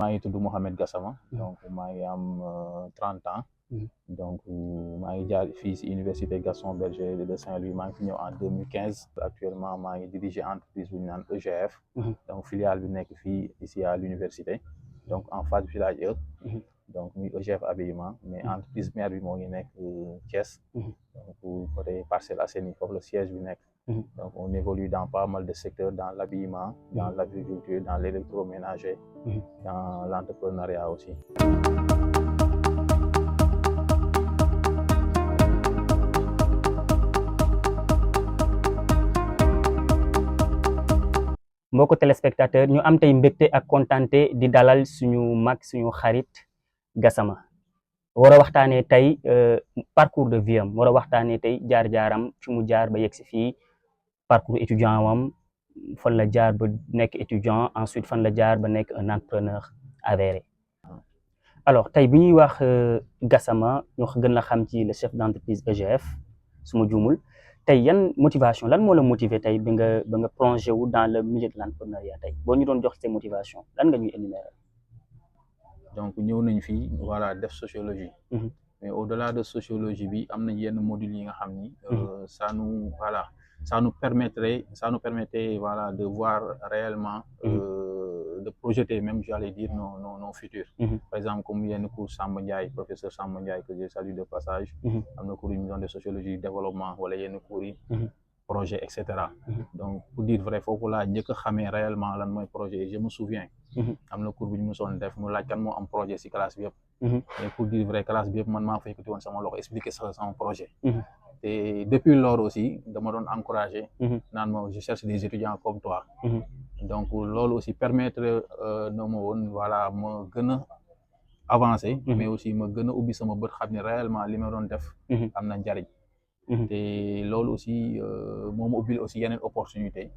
maa ngi tudd Mohamed Gassama donc maa ngi am 30 ans donc maa ngi jaar fii si université Gaston Berger de Saint-Louis maa ngi fi ñëw en 2015 actuellement maa ngi diriger entreprise bu ñu naan EGF donc filiale bi nekk fii ici à l'université donc en face du village E donc muy EGF habillement mais entreprise mère bi moo ngi nekk Thiès donc côté Parcelles Assainies foofu le siège bi nekk donc on évolue dans pas mal de secteurs dans l'habillement dans l'agriculture dans l'électroménager dans l'entrepreneuriat aussi. mbokku téléspectateur ñu am tey mbégte ak kontaante di dalal suñu mag suñu xarit Gassama war a waxtaanee tey parcours de vie am war a waxtaanee tey jaar-jaaram fi mu jaar ba yegg si fii parcours étudiant wam fan la jaar ba nekk étudiant ensuite fan la jaar ba nekk un entrepreneur avéré alors tey bi ñuy wax Gassama ñu gën la xam ci le chef d'entreprise EGF su ma juumul tey yan motivation lan moo la motiver tey ba nga plongé wu dans le milieu de l'entrepreneuriat tey boo ñu doon jox ces motivations lan nga ñuy énumérer. donc ñëw nañ fii voilà def sociologie mais au-delà de sociologie bi am nañ yenn modules yi nga xam ni ça nous permettait voilà de voir réellement de projeter même j'allais dire nos futurs par exemple comme yenn cours Samba Ndiaye professeur Samba Ndiaye que je salue de passage am na cours yu ñu doon de sociologie développement wala yenn cours yi projet et cetera donc pour dire vrai foofu laa njëkk a xamee réellement lan mooy projet je me souviens am na cours bu ñu mosoon def mu laaj kan moo am projet si classe bi yëpp mais pour dire vrai classe bi yëpp man maa fa yëkkati woon sama loxo expliquer sama projet et depuis lors aussi dama doon encourager naan ma je cherche des étudiants comme toi donc loolu aussi permettre na ma woon voilà ma gën a avancer mais aussi ma gën a ubbi sama bët xam ne réellement li ma doon def am na njariñ te loolu aussi moo ma ubbil aussi yeneen opportunité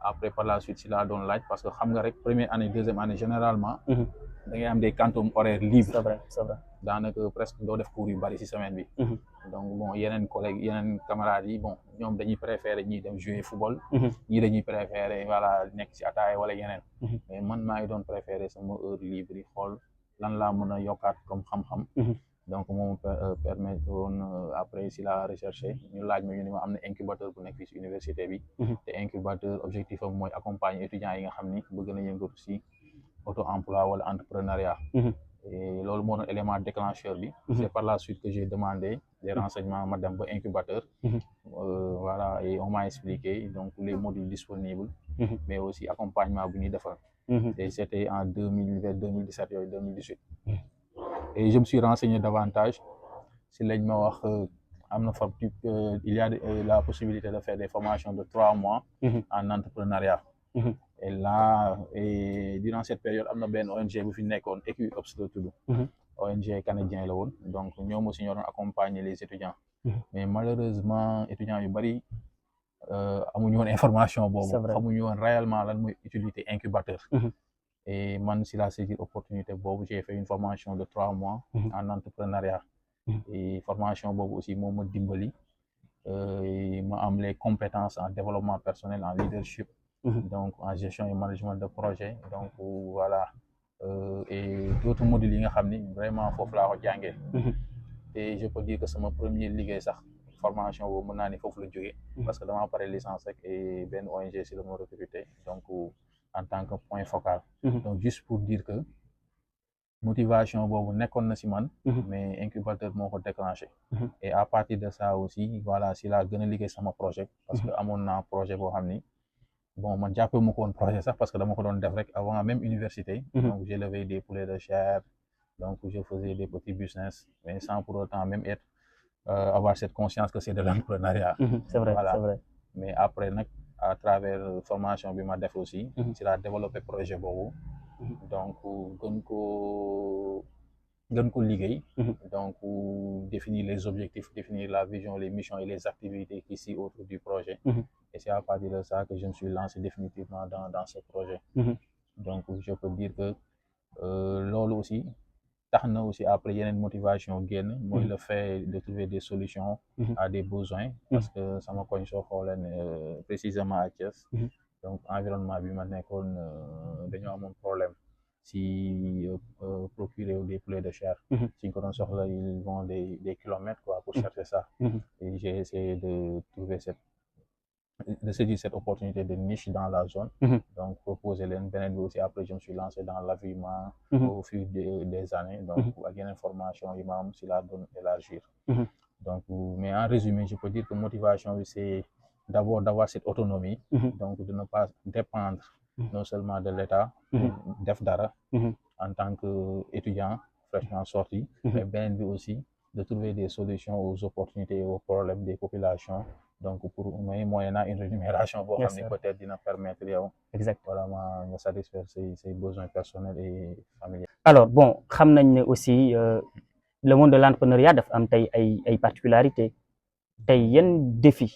après par la suite si laa doon laaj parce que xam nga rek première année deuxième année généralement da ngay am des quantum horaires libres c'est vrai daanaka presque doo def cours yu bari ci semaine bi donc bon yeneen collègues yeneen camarades yi bon ñoom dañuy préférer ñii dem jouer football ñii dañuy préférer voilà nekk ci ataaya wala yeneen mais man maa ngi doon préférer sama heure libre yi xool lan laa mën a yokkaat comme xam-xam donc moom permettre woon après si la recherché ñu laaj ma ñu ni ma am na incubateur bu nekk fii ci université bi te incubateur objectif am mooy accompagner étudiants yi nga xam ni bëgg na yëngatu ci auto-emploi wala entrepreneuriat et loolu moo doon élément déclencheur bi c'est par la suite que j'ai demandé des renseignements ma dem ba incubateur voilà et on m'a expliqué donc les modules disponibles mais aussi accompagnement bu ñuy defar et c'était en 2017 yooyu 2018 et je me suis renseigné davantage si lañ ma wax am na fa il y a la possibilité de faire des formations de 3 mois en entrepreneuriat et là et durant cette période am na benn ONG bu fi nekkoon Equivox la tudd ONG canadien la woon donc ñoom aussi ñoo doon accompagner les étudiants mais malheureusement étudiants yu bari amuñu woon information boobu xamuñu woon réellement lan mooy utilité incubateur et man si la saisir opportunité boobu j'ai fait une formation de 3 mois en entrepreneuriat et formation boobu aussi moo ma dimbali ma am les compétences en développement personnel en leadership donc en gestion et management de projet donc voilà et d'autres modules yi nga xam ni vraiment foofu laa ko jàngee et je peux dire que sama premier liggéey sax formation boobu mën naa ni foofu la jógee parce que dama pare licence rek et benn ONG si la ma recruté donc en tant que point focal donc juste pour dire que motivation boobu nekkoon na si man mais incubateur moo ko déclenché et à partir de ça aussi voilà si laa gën a liggéey sama projet parce que amoon naa projet boo xam ni bon man jàppee ma ko woon projet sax parce que dama ko doon def rek avant même université donc j'élevais des poulets de chair donc je faisais des petits business mais sans pour autant même être avoir cette conscience que c'est de l'entrepreneuriat c'est vrai voilà c'est vrai mais après nag à travers formation bi ma def aussi si laa développé projet boobu donc gën ko liggéey donc définir les objectifs définir la vision les missions et les activités qui s'y autour du projet et c'est à partir de ça que je me suis lancé définitivement dans ce projet donc je peux dire que loolu aussi tax na aussi après yeneen motivation génn mooy le fait de trouver des solutions à des besoins parce que sama koñ soo xoolee précisément à Thiès donc environnement bi ma nekkoon dañoo amoon problème si procurer des poulets de chair. Si ko doon soxla, ils vont des kilomètres quoi pour chercher ça. Et j'ai essayé de trouver de saisir cette opportunité de niche dans la zone. Donc proposer leen beneen bi aussi après je me suis lancé dans l'habillement au fil des années. Donc ak yeneen formation yi ma am si la doon élargir. Donc mais en résumé je peux dire que motivation bi c'est d'abord d'avoir cette autonomie. Donc de ne pas dépendre non seulement de l'État def dara en tant qu'étudiant fraîchement sorti, mais beneen bi aussi de trouver des solutions aux opportunités et aux problèmes des populations. Donc pour moyennant une rémunération boo xam ne peut-être dina permettre yow vraiment nga satisfaire ses besoins personnels et familiaux. Alors bon xam nañ ne aussi le monde de l'entrepreneuriat dafa am tey ay particularités tey yan défi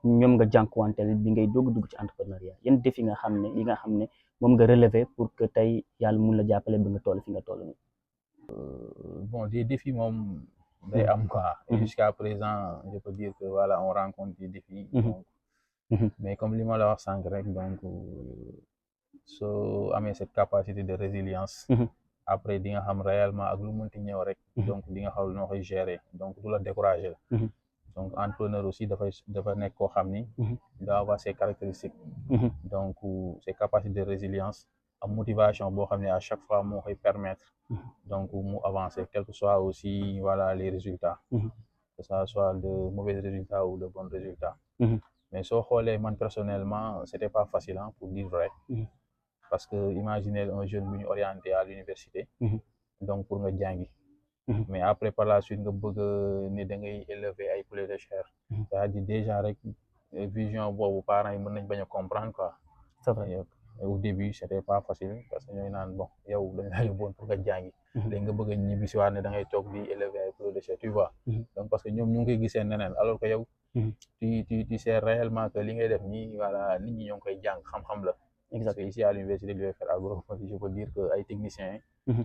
ñoom nga jànkuwanteel bi ngay dugg ci entrepreneuriat yan défi nga xam ne moom nga relever pour que tey yàlla mun la jàppale ba nga toll fi nga toll nii. Bon des défis moom day am quoi. Et jusqu'à présent je peux dire que voilà on rencontre des défis. Donc, mais comme li ma la wax sànq rek donc soo amee cette capacité de résilience. Après di nga xam réellement ak lu mënti ñëw rek. Donc di nga xam noo koy gérer donc du la décourager. Donc entrepreneur aussi dafa nekk koo xam ni. il doit avoir ses caractéristiques. Donc ses capacités de résilience ak motivation boo xam ne à chaque fois moo koy permettre. Donc mu avancer quel que soit aussi voilà les résultats. Que ça soit de mauvais résultats ou de bons résultats. Mais soo xoolee man personnellement c'était pas facile pour dire vrai. Parce que imaginez un jeune bu ñu orienté à l'université. Donc pour nga jàngi. Mais après par la suite nga bëgg ne da ngay élever ay poulets de chair. C'est-à-dire déjà rek vision boobu parents yi mën nañ bañ a comprendre quoi. C'est vrai. Au début c'était pas facile parce que ñooy naan bon yow dañ la yóbboon pour nga jàngi. léegi nga bëgg a ñibbisiwaat ne da ngay toog di élever ay poulets de chair tu vois. Donc parce que ñoom ñu ngi koy gisee neneen alors que yow. tu sais réellement que li ngay def nii voilà nit ñi ñoo ngi koy jàng xam-xam la. Parce que ici à l'université de l'UFR agronomie je peux dire que ay techniciens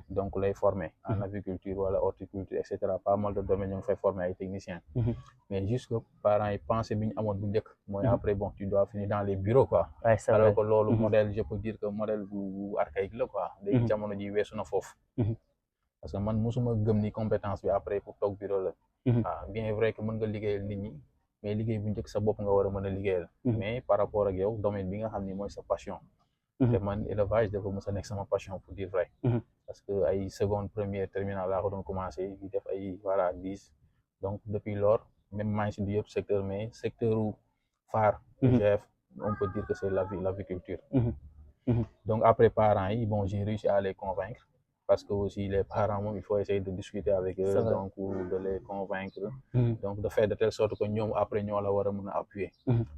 donc lay former en aviculture wala horticulture et cetera pas mal de domaines ñu ngi fay former ay techniciens. Mais juste que parents yi pensée bi ñu amoon bu njëkk mooy après bon tu dois finir dans les bureaux quoi. Alors que loolu modèle je peux dire que modèle bu archaïque la quoi. léegi jamono ji weesu na foofu. Parce que man musuma gëm ni compétence bi après pour toog bureau la. waaw bien vrai que mën nga liggéeyal nit ñi. mais liggéey bu njëkk sa bopp nga war a mën a liggéeyal. mais par rapport ak yow domaine bi nga xam ni mooy sa passion. te man élevage dafa mës a nekk sama passion pour dire vrai. parce que ay seconde première terminale laa ko doon commencé di def ay voilà 10. donc depuis lors même maa ngi si du yëpp secteur mais secteur phare. GF on peut dire que c'est l'aviculture. Donc après parents yi bon j'ai réussi à les convaincre. Parce que aussi les parents il faut essayer de discuter avec eux donc de les convaincre. Donc de faire de telle sorte que ñoom après ñoo la war a mën a appuyer.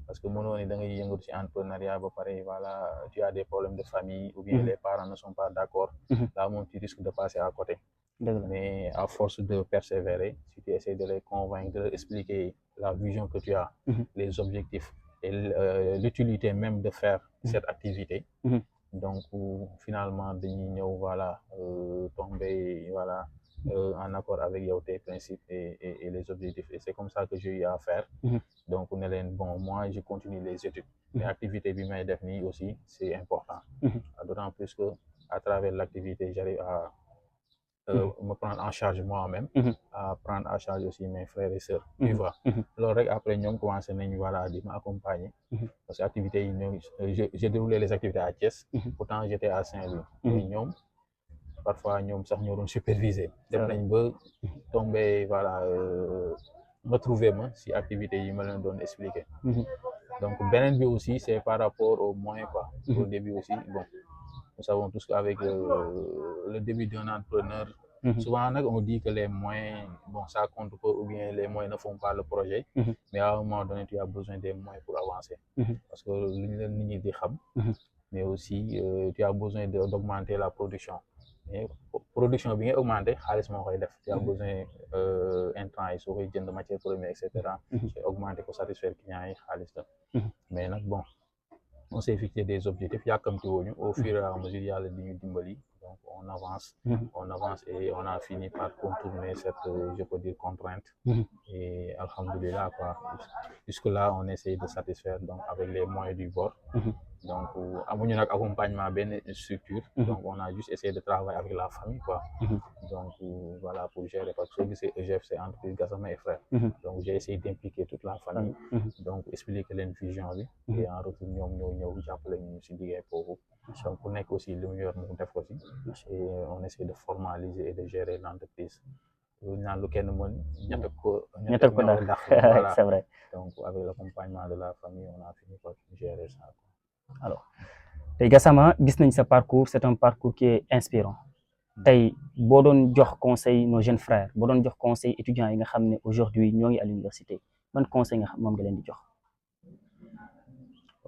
Parce que mënoo ni da ngay yëngatu ci entrepreneuriat ba pare voilà tu as des problèmes de famille ou bien les parents ne sont pas d'accord. Là moom tu risques de passer à côté. Mais à force de persévérer si tu essaies de les convaincre de leur expliquer la vision que tu as. Les objectifs et l'utilité même de faire cette activité. Donc finalement dañuy ñëw voilà tomber voilà en accord avec yow tes principes et les objectifs et c'est comme ça que j'ai eu à faire. Donc ne leen bon moi je continue les études. Mais activité bi may def nii aussi c'est important. D'autant plus que à travers l'activité j'arrive à me prendre en charge moi-même. À prendre en charge aussi mes frères et sœurs. Tu vois. loolu rek après ñoom commencé nañ voilà di m'accompagner. Parce que activités yi ñoom j'ai déroulé les activités à Thiès. Pourtant j'étais à Saint-Louis. mais ñoom parfois ñoom sax ñoo doon superviser. dem nañ ba tomber voilà retrouver ma si activités yi ma leen doon expliquer. Donc beneen bi aussi c'est par rapport aux moyens quoi. Au début aussi bon. Nous savons tous qu'avec le début d'un entrepreneur, souvent on dit que les moyens, bon, ça compte pas ou bien les moyens ne font pas le projet, mais à un moment donné, tu as besoin des moyens pour avancer. Parce que mais aussi tu as besoin d'augmenter la production. Mais production bien augmentée, tu as besoin intrants et de matières premières, etc. C'est augmenter pour satisfaire les clients. Mais bon. On s'est fixé des objectifs, il y a comme tout au fur et à mesure il y a le dimbali, donc on avance et on a fini par contourner cette, je peux dire, contrainte. Et alhamdoulilah quoi, jusque là on essaye de satisfaire donc avec les moyens du bord. donc amuñu nag accompagnement benn structure. Donc on a juste essayé de travailler avec la famille quoi. Donc voilà pour gérer parce que soo gisee EGF c'est entreprise Gassama et Frères. Donc j'ai essayé d'impliquer toute la famille. Donc expliquer leen vision bi. Et en retour ñoom ñoo ñëw jàppale ñu si liggéey boobu. Donc ku nekk aussi li mu yor mu def ko si. Et on essaie de formaliser et de gérer l'entreprise. lu naan lu kenn mën ñett ko ndax voilà. C'est vrai. Donc avec l'accompagnement de la famille on a fini par gérer ça. Alors tey Gassama gis nañ sa parcours c'est un parcours qui est inspirant tey boo doon jox conseil nos jeunes frères boo doon jox conseil étudiants yi nga xam ne aujourd'hui ñoo ngi à l'université ban conseil nga xam moom nga leen di jox.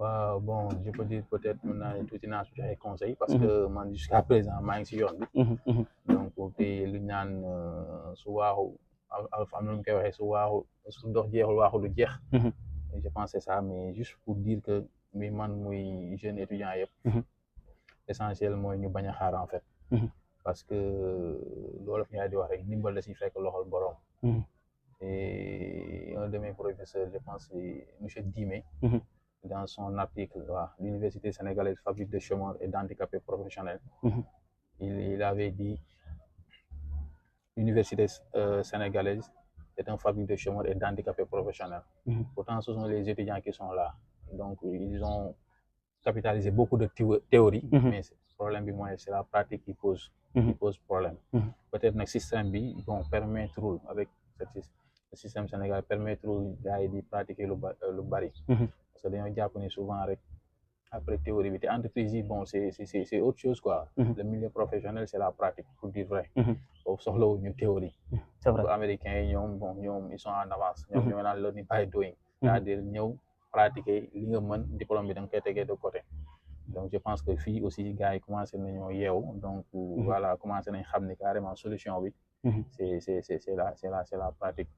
waaw bon je peux dire peut-être mën naa ne tuuti naa su joxe conseil parce que man jusqu'à présent maa ngi si yoon bi. Donc te lu ñaan su waaxu am na ñu koy waxee su waaxu su ndox jeexul waaxu du jeex. Je pense c'est ça mais juste pour dire que muy man muy jeune étudiant yëpp. Essentiel mooy ñu bañ a xaar en fait. Parce que loolu fi ñaay di wax rek ndimbal la si fekk loxol borom. Et un de mes professeurs je pense c'est monsieur Dimé. Dans son article l'université sénégalaise fabrique de chômeurs et d'handicapés professionnels. Il avait dit l'université sénégalaise est un fabrique de chômeurs et d'handicapés professionnels. Pourtant ce sont les étudiants qui sont là, donc ils ont capitalisé beaucoup de théorie, mais le problème bi mooy c'est la pratique qui pose problème. Peut-être nag système bi bon permettre avec le système sénégalais permettre gars yi di pratiquer lu bari. Parce que dañoo jàpp ni souvent rek après théorie bi te entreprise yi bon c'est autre chose quoi. Le milieu professionnel c'est la pratique pour dire vrai. Foofu soxlawuñu théorie. C'est vrai. Américains yi ñoom ils sont en avance. ñoom ñoo naan learning by doing. C'est-à-dire ñëw pratiquer li nga mën diplôme bi da nga koy tegee de côté. Donc je pense que fii aussi gars yi commencé nañoo yeewu donc voilà commencé nañ xam ni carrément solution bi. c'est la pratique.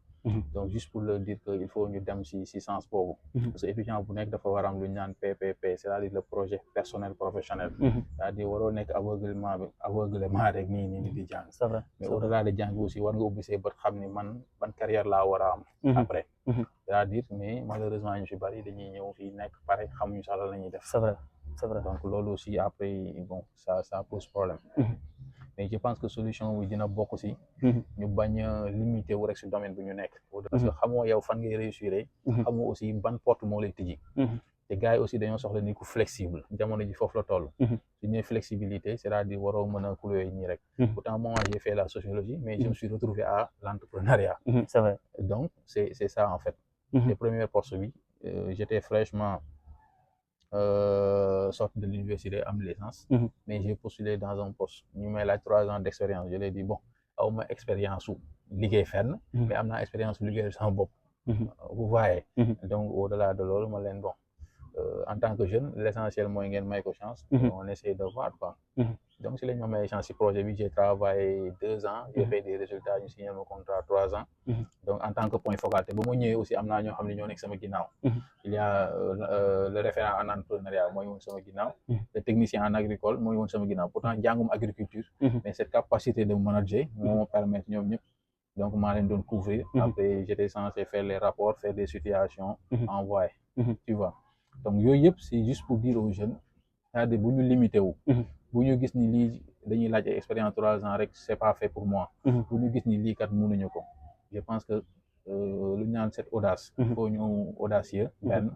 Donc juste pour leur dire que il faut ñu dem si sens boobu. Parce que étudiant bu nekk dafa war a am lu ñu naan PPP c'est-à-dire le projet personnel professionnel. C'est-à-dire waroo nekk aveuglement rek nii di jàng. C'est vrai. Mais au-delà de jàng aussi war nga ubbi say bët xam ni man ban carrière laa war a am. Après. C'est-à-dire mais malheureusement ñu si bari dañuy ñëw fii nekk pare xamuñu sax lan la ñuy def. C'est vrai. C'est vrai. Donc loolu aussi après bon ça pose problème. Mais je pense que solution bi dina bokk si. ñu bañ a limiter wu rek si domaine bi ñu nekk. Parce que xamoo yow fan ngay réussir. xamoo aussi ban porte moo lay tijji. te gars yi aussi dañoo soxla ni ku flexible jamono ji foofu la toll. su ñëwee flexibilité c'est-à-dire waroo mën a couler ñii rek. Pourtant moi j'ai fait la sociologie mais je me suis retrouvé à l'entrepreneuriat. C'est vrai. Donc c'est ça en fait. Les premières postes bi j'étais fraîchement sorti de l'université am licence. Mais j'ai postulé dans un poste ñu may laaj 3 ans d'expérience je l'ai dit bon awma expérience su liggéey fenn. mais am naa expérience su liggéey sama bopp. Vous voyez. Donc au-delà de loolu ma leen bon en tant que jeune l'essentiel mooy ngeen may ko chance. On essaie de voir quoi. Donc si lañ ma may chance si projet bi j'ai travaillé 2 ans. J'ai fait des résultats ñu signé mon contrat 3 ans. Donc en tant que point focal te ba ma ñëwee aussi am naa ñoo xam ne ñoo nekk sama ginnaaw. Il y a le référent en entrepreneuriat mooy woon sama ginnaaw. Le technicien en agricole mooy woon sama ginnaaw pourtant jàngum agriculture. Mais cette capacité de manager moo ma permettre ñoom ñëpp. Donc maa leen doon couvrir. Après j'étais censé faire les rapports faire des situations. Envoyer. Tu vois donc yooyu yëpp c'est juste pour dire aux jeunes c'est-à-dire bu ñu limité wu. bu ñu gis ni lii dañuy laaj expérience 3 ans rek c'est pas fait pour moi. bu ñu gis ni lii kat mënuñu ko. Je pense que lu ñu naan cette audace. Il faut ñu audacieux. benn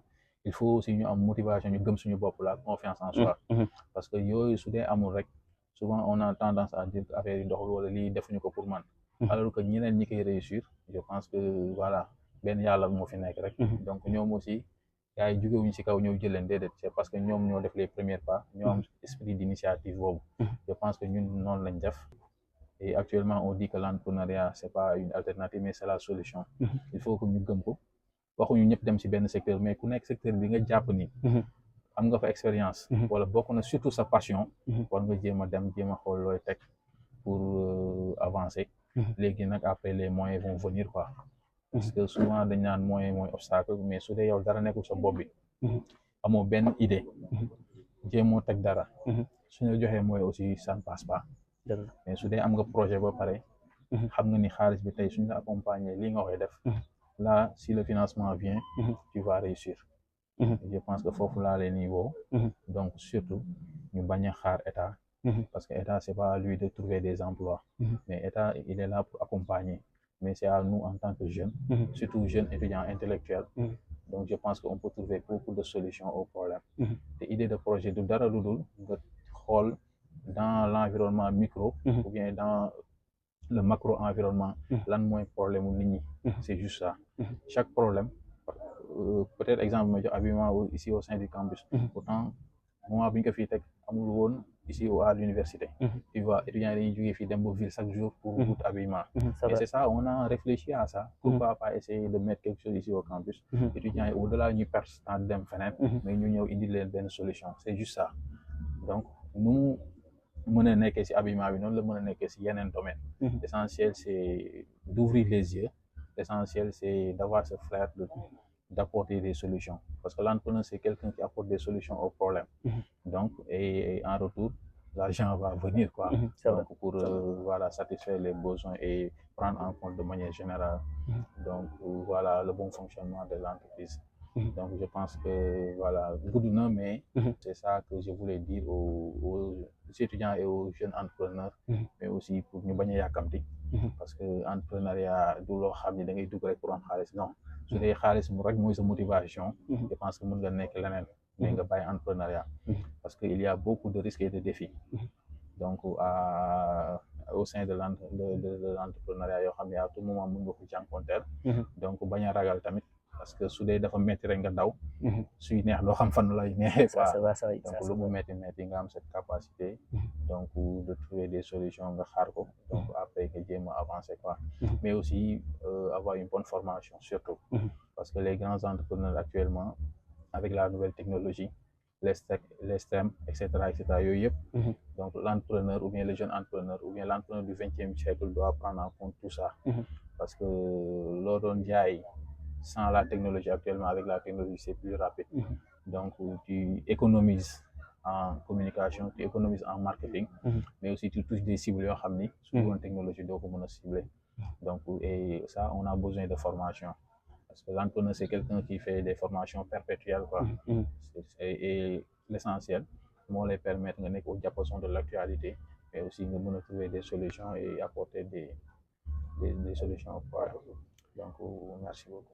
il faut aussi ñu am motivation ñu gëm suñu bopp la confiance en soi. Parce que yooyu su dee amul rek souvent on a tendance à dire que affaire yi doxul wala lii defuñu ko pour man. Alors que ñeneen ñi koy réussir je pense que voilà benn yàlla moo fi nekk rek. Donc ñoom aussi gars yi jógewuñu ci kaw ñëw jëleen déedéet c'est parce que ñoom ñoo def les premiers pas ñoo am esprit d'initiative boobu. Je pense que ñun noonu lañ def. Et actuellement on dit que l'entrepreneuriat c'est pas une alternative mais c'est la solution. Il faut que ñu gëm ko waxuñu ñëpp dem ci benn secteur mais ku nekk secteur bi nga jàpp ni. am nga fa expérience. wala bokk na surtout sa passion. war nga jéem a dem jéem a xool looy teg pour avancer. léegi nag après les moyens vont venir quoi. Parce que souvent dañ naan moyen mooy obstacle mais su dee yow dara nekkul sa bopp bi. amoo benn idée. jéemoo teg dara. suñu joxee mooy aussi ça ne passe pas. mais su dee am nga projet ba pare. xam nga ni xaalis bi tey suñu la accompagner lii nga koy def. Là si le financement vient. tu vas réussir. Je pense que foofu laa leen niveau. Donc surtout ñu bañ a xaar état. Parce que état c'est pas à lui de trouver des emplois. Mais état il est là pour accompagner. Mais c'est à nous en tant que jeunes, surtout jeunes étudiants intellectuels. Donc je pense qu'on peut trouver beaucoup de solutions aux problèmes. Te idée de projet du dara lu dul nga xool dans l'environnement micro ou bien dans le macro environnement lan mooy problème nit ñi. C'est juste ça. Chaque problème peut-être exemple ma jox habillement ici au sein du campus. Pourtant moment bi ñu ko fii teg amul woon ici à l'université. Tu vois étudiants yi dañuy jógee fii dem ba ville chaque jour pour wut habillement. Et c'est ça, on a réfléchi à ça. Pourquoi pas essayer de mettre quelque chose ici au campus. Étudiants yi au-delà ñu perte temps dem feneen mais ñu ñëw indi leen benn solution. C'est juste ça. Donc nous mën a nekkee ci habillement bi noonu la mën a nekkee ci yeneen domaine. L'essentiel c'est d'ouvrir les yeux. L'essentiel c'est d'avoir ce flair d'apporter des solutions. Parce que l'entrepreneur, c'est quelqu'un qui apporte des solutions aux problèmes. Donc, et en retour, l'argent va venir, quoi. Donc, pour voilà, satisfaire les besoins et prendre en compte de manière générale. Donc, voilà, le bon fonctionnement de l'entreprise. Donc, je pense que, voilà, goudou, mais c'est ça que je voulais dire aux étudiants et aux jeunes entrepreneurs, mais aussi pour nous baña yakamti. Parce que l'entrepreneuriat, du lo xamni da ngay dugg rek pour am xaalis, non. Su dee xaalis mu rek mooy sa motivation, je pense que mën nga nekk leneen mais nga bàyyi entrepreneuriat parce que il y a beaucoup de risques et de défis. Donc au sein de l'entrepreneuriat yoo xam ne à tout moment mën nga ko jànkonteel. Donc bañ a ragal tamit parce que su dee dafa metti rek nga daw suy neex doo xam fan lay neexee quoi. Donc lu mu metti nga am cette capacité donc de trouver des solutions nga xaar ko donc après nga jéem a avancer quoi. Mais aussi avoir une bonne formation surtout parce que les grands entrepreneurs actuellement avec la nouvelle technologie les STEM etc yooyu yëpp donc l'entrepreneur ou bien le jeune entrepreneur ou bien l'entrepreneur du 20e siècle doit prendre en compte tout ça parce que loo doon jaay sans la technologie actuellement avec la technologie c'est plus rapide. Donc tu économises en communication, tu économises en marketing, mais aussi tu touches des cibles yoo xam ni su doon technologie doo ko mën a cibler. Donc et ça on a besoin de formation parce que l'entrepreneur c'est quelqu'un qui fait des formations perpétuelles quoi. Et l'essentiel moo lay permettre nga nekk au diapason de l'actualité mais aussi nga mën a trouver des solutions et apporter des solutions quoi. Donc merci beaucoup.